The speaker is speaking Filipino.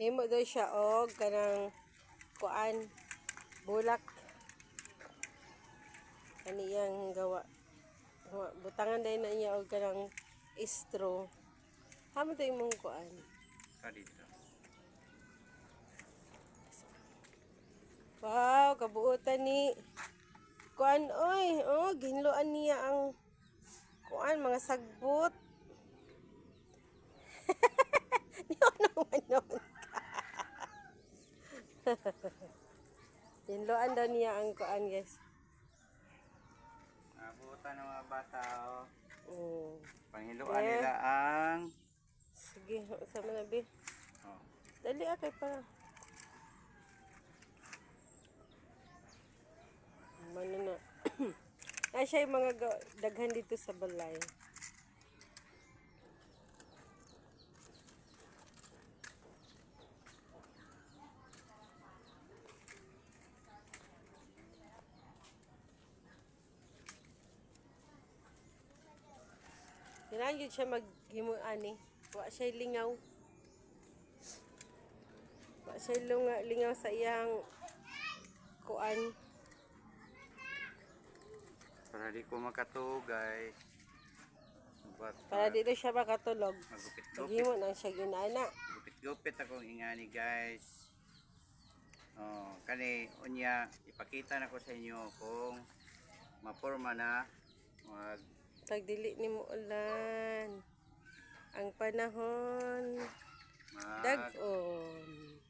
Himo daw siya og kanang kuan bulak kaniyang gawa. Butangan dahil na niya og kanang straw. Hamo to imong kuan. Kadito. Wow, kabuutan ni kuan oy. Oh, ginloan niya ang kuan mga sagbot. naman nun. Ginloan daw niya ang kuan, guys. Nabutan ng mga bata, oh. Mm. Panghiluan nila ang... Sige, sa manabi. Oh. Dali akay para. Mano na. Ay siya yung mga daghan dito sa balay. Kailangan yun siya maghimuan eh. Wa siya lingaw. Wa siya lingaw sa iyang kuan. Para di ko makatuog, guys. Para dito siya makatulog. Magupit-gupit. Maghimo nang siya ginana. Gupit-gupit akong ingani, guys. Oh, kani unya ipakita na ko sa inyo kung maporma na Pagdili ni mo ulan. Ang panahon. Dag-on.